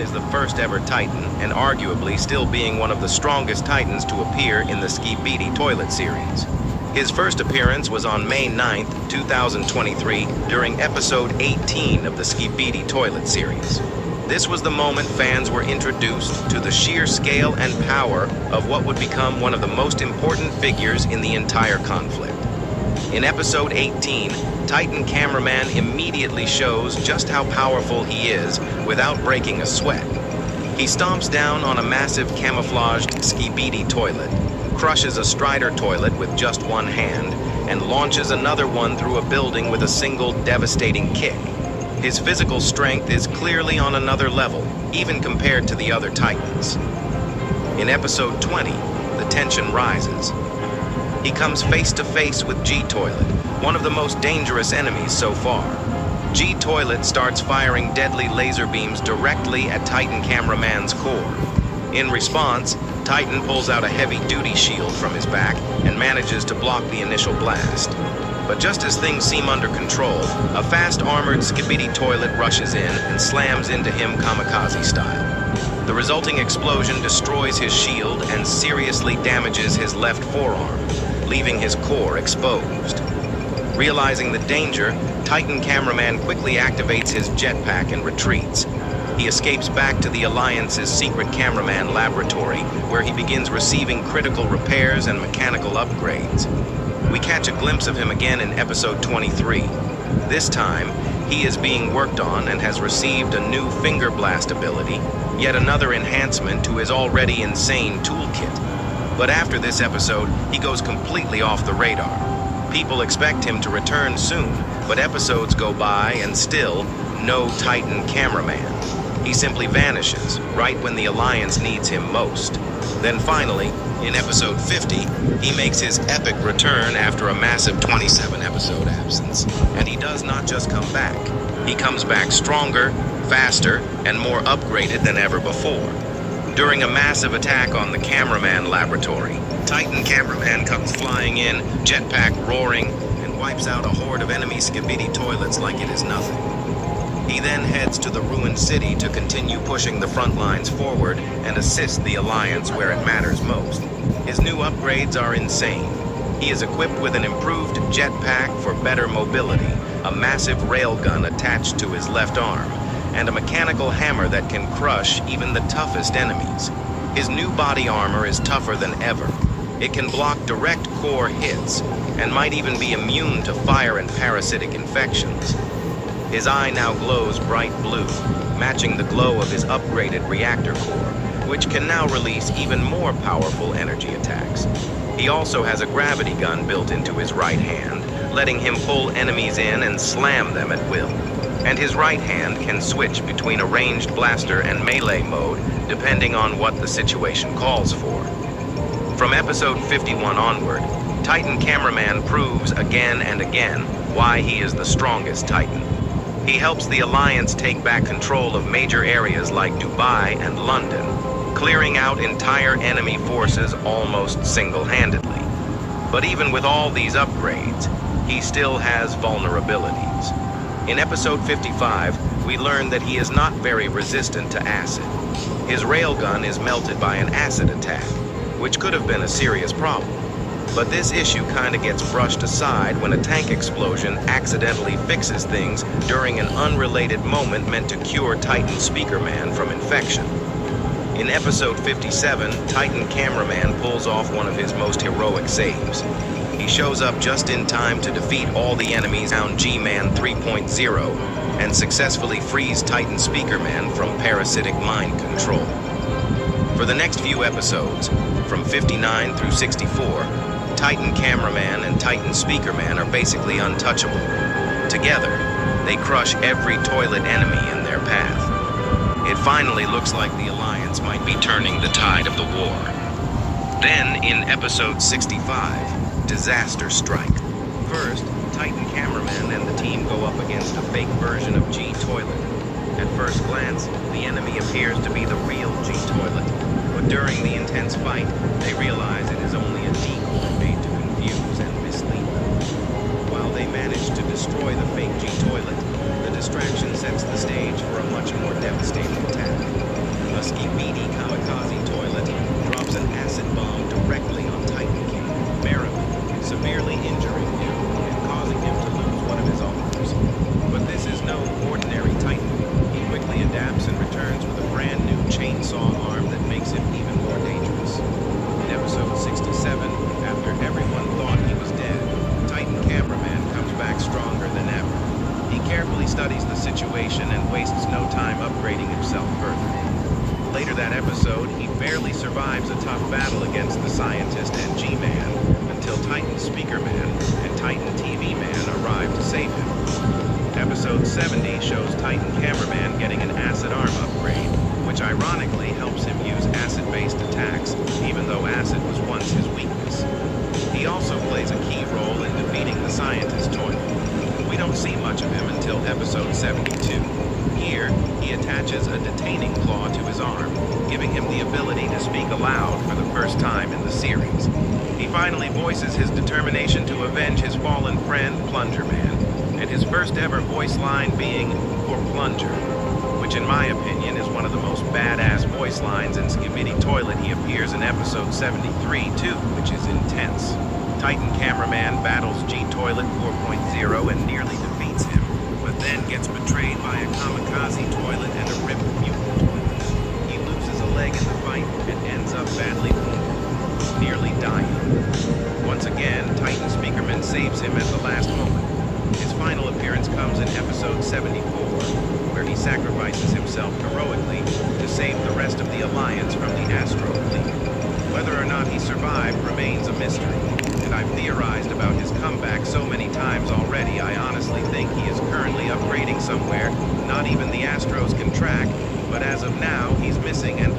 is the first ever Titan, and arguably still being one of the strongest Titans to appear in the Skibidi Toilet series. His first appearance was on May 9th, 2023, during episode 18 of the Skibidi Toilet series. This was the moment fans were introduced to the sheer scale and power of what would become one of the most important figures in the entire conflict. In episode 18, Titan Cameraman immediately shows just how powerful he is without breaking a sweat. He stomps down on a massive camouflaged Skibidi toilet, crushes a Strider toilet with just one hand, and launches another one through a building with a single devastating kick. His physical strength is clearly on another level, even compared to the other Titans. In episode 20, the tension rises. He comes face to face with G-Toilet, one of the most dangerous enemies so far. G-Toilet starts firing deadly laser beams directly at Titan Cameraman's core. In response, Titan pulls out a heavy-duty shield from his back and manages to block the initial blast. But just as things seem under control, a fast-armored Skibidi toilet rushes in and slams into him kamikaze style. The resulting explosion destroys his shield and seriously damages his left forearm, leaving his core exposed. Realizing the danger, Titan Cameraman quickly activates his jetpack and retreats. He escapes back to the Alliance's secret cameraman laboratory, where he begins receiving critical repairs and mechanical upgrades. We catch a glimpse of him again in episode 23. This time, he is being worked on and has received a new finger blast ability, yet another enhancement to his already insane toolkit. But after this episode, he goes completely off the radar. People expect him to return soon, but episodes go by and still, no Titan Cameraman. He simply vanishes, right when the Alliance needs him most. Then finally, in episode 50, he makes his epic return after a massive 27-episode absence. And he does not just come back. He comes back stronger, faster, and more upgraded than ever before. During a massive attack on the Cameraman laboratory, Titan Cameraman comes flying in, jetpack roaring, and wipes out a horde of enemy Skibidi toilets like it is nothing. He then heads to the ruined city to continue pushing the front lines forward and assist the Alliance where it matters most. His new upgrades are insane. He is equipped with an improved jetpack for better mobility, a massive railgun attached to his left arm, and a mechanical hammer that can crush even the toughest enemies. His new body armor is tougher than ever. It can block direct core hits, and might even be immune to fire and parasitic infections. His eye now glows bright blue, matching the glow of his upgraded reactor core, which can now release even more powerful energy attacks. He also has a gravity gun built into his right hand, letting him pull enemies in and slam them at will. And his right hand can switch between a ranged blaster and melee mode, depending on what the situation calls for. From episode 51 onward, Titan Cameraman proves again and again why he is the strongest Titan. He helps the Alliance take back control of major areas like Dubai and London, clearing out entire enemy forces almost single-handedly. But even with all these upgrades, he still has vulnerabilities. In episode 55, we learn that he is not very resistant to acid. His railgun is melted by an acid attack, which could have been a serious problem. But this issue kinda gets brushed aside when a tank explosion accidentally fixes things during an unrelated moment meant to cure Titan Speakerman from infection. In episode 57, Titan Cameraman pulls off one of his most heroic saves. He shows up just in time to defeat all the enemies on G-Man 3.0 and successfully frees Titan Speakerman from parasitic mind control. For the next few episodes, from 59 through 64, Titan Cameraman and Titan Speakerman are basically untouchable. Together, they crush every toilet enemy in their path. It finally looks like the Alliance might be turning the tide of the war. Then, in episode 65, disaster strike. First, Titan Cameraman and the team go up against a fake version of G-Toilet. At first glance, the enemy appears to be the real G-Toilet, but during the intense fight, they realize it is only a decoy made to confuse and mislead them. While they manage to destroy the fake G-Toilet, the distraction sets the stage for a much more devastating attack. Skibidi kamikaze toilet drops an acid bomb directly on Titan Cameraman, severely injuring him and causing him to lose one of his arms. But this is no ordinary Titan. He quickly adapts and returns with a brand new chainsaw arm that makes him even more dangerous. In episode 67, after everyone thought he was dead, Titan Cameraman comes back stronger than ever. He carefully studies the situation and wastes no time upgrading himself further. Later that episode, he barely survives a tough battle against the scientist and G-Man until Titan Speakerman and Titan TV Man arrive to save him. Episode 70 shows Titan Cameraman getting an acid arm upgrade, which ironically helps him use acid-based attacks, even though acid was once his weakness. He also plays a key role in defeating the scientist toilet. We don't see much of him until episode 72. Here, he attaches a detaining claw to his arm, giving him the ability to speak aloud for the first time in the series. He finally voices his determination to avenge his fallen friend, Plunger Man, and his first ever voice line being, "For Plunger," which in my opinion is one of the most badass voice lines in Skibidi Toilet. He appears in episode 73 too, which is intense. Titan Cameraman battles G-Toilet 4.0 and nearly defeats him, but then gets betrayed by a kamikaze toilet and a ripped mutant toilet. He loses a leg in the fight and ends up badly wounded, nearly dying. Once again, Titan Speakerman saves him at the last moment. His final appearance comes in episode 74, where he sacrifices himself heroically to save the rest of the Alliance from the Astro Fleet. Whether or not he survived remains a mystery, and I've theorized about his comeback so many times already. I honestly think he is currently upgrading somewhere not even the Astros can track, but as of now, he's missing an